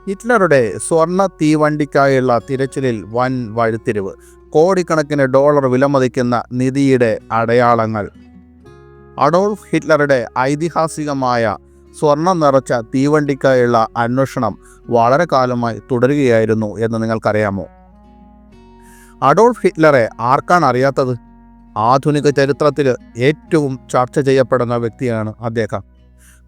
ഹിറ്റ്ലറുടെ സ്വർണ്ണ തീവണ്ടിക്കായുള്ള തിരച്ചിലിൽ വൻ വഴിത്തിരിവ്. കോടിക്കണക്കിന് ഡോളർ വിലമതിക്കുന്ന നിധിയുടെ അടയാളങ്ങൾ. അഡോൾഫ് ഹിറ്റ്ലറുടെ ഐതിഹാസികമായ സ്വർണം നിറച്ച തീവണ്ടിക്കായുള്ള അന്വേഷണം വളരെ കാലമായി തുടരുകയായിരുന്നു എന്ന് നിങ്ങൾക്കറിയാമോ? അഡോൾഫ് ഹിറ്റ്ലറെ ആർക്കാണ് അറിയാത്തത്? ആധുനിക ചരിത്രത്തിൽ ഏറ്റവും ചർച്ച ചെയ്യപ്പെടുന്ന വ്യക്തിയാണ് അദ്ദേഹം.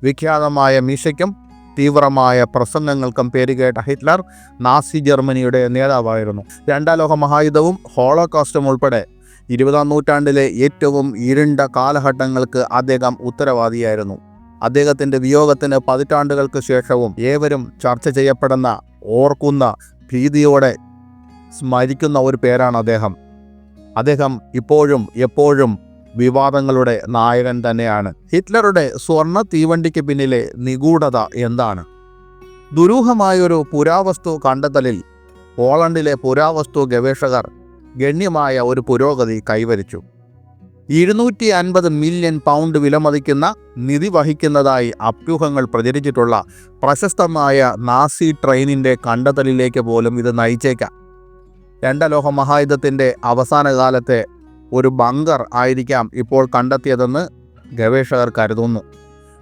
വിഖ്യാതമായ മീശയ്ക്കും തീവ്രമായ പ്രസംഗങ്ങൾക്കും പേരുകേട്ട ഹിറ്റ്ലർ നാസി ജർമ്മനിയുടെ നേതാവായിരുന്നു. രണ്ടാം ലോക മഹായുദ്ധവും ഹോളോകോസ്റ്റും ഉൾപ്പെടെ 20ാം നൂറ്റാണ്ടിലെ ഏറ്റവും ഇരുണ്ട കാലഘട്ടങ്ങൾക്ക് അദ്ദേഹം ഉത്തരവാദിയായിരുന്നു. അദ്ദേഹത്തിൻ്റെ വിയോഗത്തിന് പതിറ്റാണ്ടുകൾക്ക് ശേഷവും ഏവരും ചർച്ച ചെയ്യപ്പെടുന്ന, ഓർക്കുന്ന, ഭീതിയോടെ സ്മരിക്കുന്ന ഒരു പേരാണ് അദ്ദേഹം. അദ്ദേഹം ഇപ്പോഴും എപ്പോഴും വിവാദങ്ങളുടെ നായകൻ തന്നെയാണ്. ഹിറ്റ്ലറുടെ സ്വർണ്ണ തീവണ്ടിക്ക് പിന്നിലെ നിഗൂഢത എന്താണ്? ദുരൂഹമായൊരു പുരാവസ്തു കണ്ടെത്തലിൽ പോളണ്ടിലെ പുരാവസ്തു ഗവേഷകർ ഗണ്യമായ ഒരു പുരോഗതി കൈവരിച്ചു. 250 മില്യൺ പൗണ്ട് വിലമതിക്കുന്ന നിധി വഹിക്കുന്നതായി അഭ്യൂഹങ്ങൾ പ്രചരിച്ചിട്ടുള്ള പ്രശസ്തമായ നാസി ട്രെയിനിൻ്റെ കണ്ടെത്തലിലേക്ക് പോലും ഇത് നയിച്ചേക്കാം. രണ്ടാം ലോക മഹായുദ്ധത്തിൻ്റെ അവസാന കാലത്തെ ഒരു ബങ്കർ ആയിരിക്കാം ഇപ്പോൾ കണ്ടെത്തിയതെന്ന് ഗവേഷകർ കരുതുന്നു.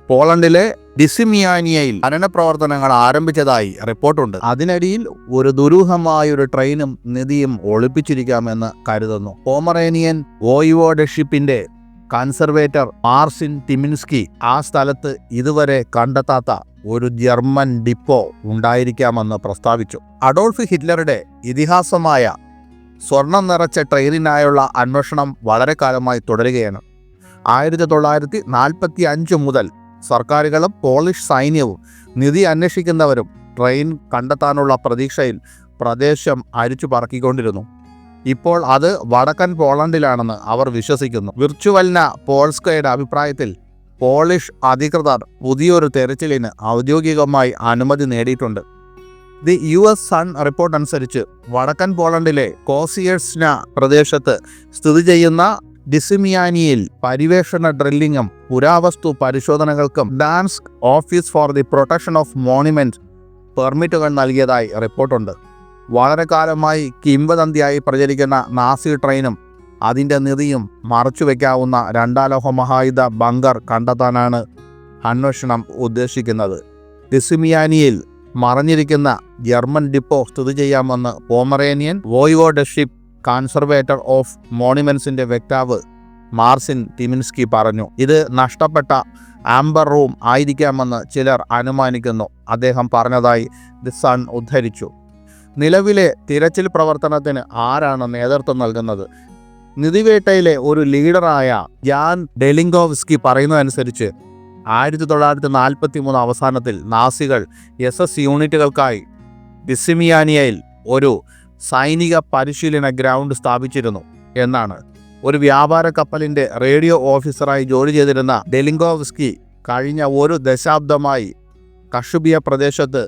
പോളണ്ടിലെ ഡിസിമിയാനിയയിൽ ഖനന പ്രവർത്തനങ്ങൾ ആരംഭിച്ചതായി റിപ്പോർട്ടുണ്ട്. അതിനടിയിൽ ഒരു ദുരൂഹമായൊരു ട്രെയിനും നിധിയും ഒളിപ്പിച്ചിരിക്കാമെന്ന് കരുതുന്നു. പോമറേനിയൻ വോയിവോഡഷിപ്പിന്റെ കൺസർവേറ്റർ മാർസിൻ ടിമിൻസ്കി ആ സ്ഥലത്ത് ഇതുവരെ കണ്ടെത്താത്ത ഒരു ജർമ്മൻ ഡിപ്പോ ഉണ്ടായിരിക്കാമെന്ന് പ്രസ്താവിച്ചു. അഡോൾഫ് ഹിറ്റ്ലറുടെ ഇതിഹാസമായ സ്വർണം നിറച്ച ട്രെയിനിനായുള്ള അന്വേഷണം വളരെ കാലമായി തുടരുകയാണ്. 1945 മുതൽ സർക്കാരുകളും പോളിഷ് സൈന്യവും നിധി അന്വേഷിക്കുന്നവരും ട്രെയിൻ കണ്ടെത്താനുള്ള പ്രതീക്ഷയിൽ പ്രദേശം അരിച്ചു പറക്കിക്കൊണ്ടിരുന്നു. ഇപ്പോൾ അത് വടക്കൻ പോളണ്ടിലാണെന്ന് അവർ വിശ്വസിക്കുന്നു. വിർച്വൽന പോൾസ്കയുടെ അഭിപ്രായത്തിൽ പോളിഷ് അധികൃതർ പുതിയൊരു തെരച്ചിലിന് ഔദ്യോഗികമായി അനുമതി നേടിയിട്ടുണ്ട്. ദി US സൺ റിപ്പോർട്ട് അനുസരിച്ച് വടക്കൻ പോളണ്ടിലെ കോസിയേഴ്സ്ന പ്രദേശത്ത് സ്ഥിതി ചെയ്യുന്ന ഡിസിമിയാനിയിൽ പരിവേഷണ ഡ്രില്ലിങ്ങും പുരാവസ്തു പരിശോധനകൾക്കും Dansk office for the protection of monument പെർമിറ്റുകൾ നൽകിയതായി റിപ്പോർട്ടുണ്ട്. വളരെ കാലമായി കിംവദന്തിയായി പ്രചരിക്കുന്ന നാസി ട്രെയിനും അതിൻ്റെ നിധിയും മറച്ചുവെക്കാവുന്ന രണ്ടാം ലോക മഹായുദ്ധ ബങ്കർ കണ്ടെത്താനാണ് അന്വേഷണം ഉദ്ദേശിക്കുന്നത്. ഡിസിമിയാനിയിൽ മറഞ്ഞിരിക്കുന്ന ജർമ്മൻ ഡിപ്പോ സ്ഥിതി ചെയ്യാമെന്ന് പോമറേനിയൻ വോയിവോഡഷിപ്പ് കൺസർവേറ്റർ ഓഫ് മോണുമെന്റ്സിന്റെ വക്താവ് മാർസിൻ ടിമിൻസ്കി പറഞ്ഞു. ഇത് നഷ്ടപ്പെട്ട ആംബർ റൂം ആയിരിക്കാമെന്ന് ചിലർ അനുമാനിക്കുന്നു, അദ്ദേഹം പറഞ്ഞതായി ദി സൺ ഉദ്ധരിച്ചു. നിലവിലെ തിരച്ചിൽ പ്രവർത്തനത്തിന് ആരാണ് നേതൃത്വം നൽകുന്നത്? നിധിവേട്ടയിലെ ഒരു ലീഡറായ ജാൻ ഡെലിംഗോവ്സ്കി പറയുന്നതനുസരിച്ച് 1943 അവസാനത്തിൽ നാസികൾ SS യൂണിറ്റുകൾക്കായി ഡിസിമിയാനിയയിൽ ഒരു സൈനിക പരിശീലന ഗ്രൗണ്ട് സ്ഥാപിച്ചിരുന്നു എന്നാണ്. ഒരു വ്യാപാര കപ്പലിൻ്റെ റേഡിയോ ഓഫീസറായി ജോലി ചെയ്തിരുന്ന ഡെലിംഗോവ്സ്കി കഴിഞ്ഞ ഒരു ദശാബ്ദമായി കഷുബിയ പ്രദേശത്ത്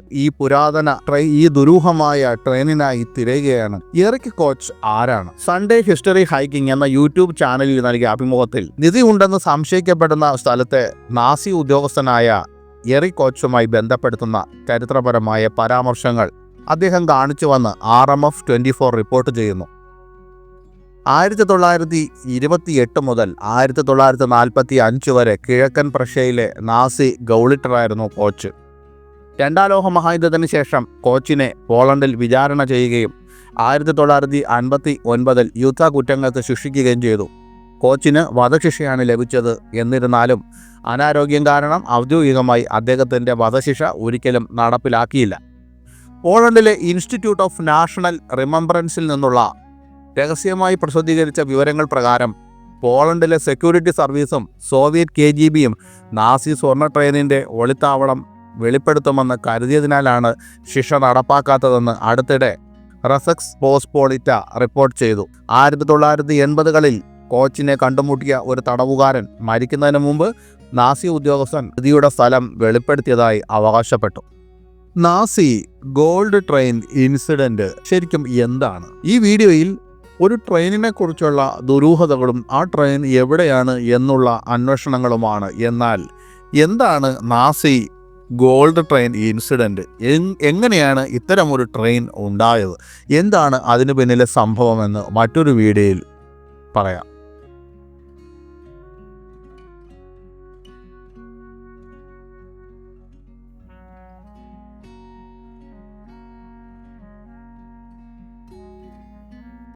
ഈ ദുരൂഹമായ ട്രെയിനിനായി തിരയുകയാണ്. എറിക് കോച്ച് ആരാണ്? സൺഡേ ഹിസ്റ്ററി ഹൈക്കിംഗ് എന്ന യൂട്യൂബ് ചാനലിൽ നൽകിയ അഭിമുഖത്തിൽ നിധി ഉണ്ടെന്ന് സംശയിക്കപ്പെടുന്ന സ്ഥലത്തെ നാസി ഉദ്യോഗസ്ഥനായ എറിക് കോച്ചുമായി ബന്ധപ്പെടുത്തുന്ന ചരിത്രപരമായ പരാമർശങ്ങൾ അദ്ദേഹം കാണിച്ചുവെന്ന് RMF 24 റിപ്പോർട്ട് ചെയ്യുന്നു. 1928 മുതൽ 1945 വരെ കിഴക്കൻ പ്രഷ്യയിലെ നാസി ഗൗളിറ്ററായിരുന്നു കോച്ച്. രണ്ടാം ലോക മഹായുദ്ധത്തിന് ശേഷം കോച്ചിനെ പോളണ്ടിൽ വിചാരണ ചെയ്യുകയും 1959 യുദ്ധ കുറ്റങ്ങൾക്ക് ശിക്ഷിക്കുകയും ചെയ്തു. കോച്ചിന് വധശിക്ഷയാണ് ലഭിച്ചത്. എന്നിരുന്നാലും അനാരോഗ്യം കാരണം ഔദ്യോഗികമായി അദ്ദേഹത്തിൻ്റെ വധശിക്ഷ ഒരിക്കലും നടപ്പിലാക്കിയില്ല. പോളണ്ടിലെ ഇൻസ്റ്റിറ്റ്യൂട്ട് ഓഫ് നാഷണൽ റിമംബറൻസിൽ നിന്നുള്ള രഹസ്യമായി പ്രസിദ്ധീകരിച്ച വിവരങ്ങൾ പ്രകാരം പോളണ്ടിലെ സെക്യൂരിറ്റി സർവീസും സോവിയറ്റ് KGBയും നാസി സ്വർണ്ണ ട്രെയിനിൻ്റെ ഒളിത്താവളം വെളിപ്പെടുത്തുമെന്ന് കരുതിയതിനാലാണ് ശിക്ഷ നടപ്പാക്കാത്തതെന്ന് അടുത്തിടെ റസെക്സ് പോസ്പോളിറ്റ റിപ്പോർട്ട് ചെയ്തു. 1980കളിൽ കോച്ചിനെ കണ്ടുമുട്ടിയ ഒരു തടവുകാരൻ മരിക്കുന്നതിന് മുമ്പ് നാസി ഉദ്യോഗസ്ഥൻ പ്രതിയുടെ സ്ഥലം വെളിപ്പെടുത്തിയതായി അവകാശപ്പെട്ടു. നാസി ഗോൾഡ് ട്രെയിൻ ഇൻസിഡന്റ് ശരിക്കും എന്താണ്? ഈ വീഡിയോയിൽ ഒരു ട്രെയിനിനെ കുറിച്ചുള്ള ദുരൂഹതകളും ആ ട്രെയിൻ എവിടെയാണ് എന്നുള്ള അന്വേഷണങ്ങളുമാണ്. എന്നാൽ എന്താണ് നാസി ഗോൾഡ് ട്രെയിൻ ഇൻസിഡൻറ്റ്. എങ്ങനെയാണ് ഇത്തരമൊരു ട്രെയിൻ ഉണ്ടായത്, എന്താണ് അതിന് പിന്നിലെ സംഭവമെന്ന് മറ്റൊരു വീഡിയോയിൽ പറയാം.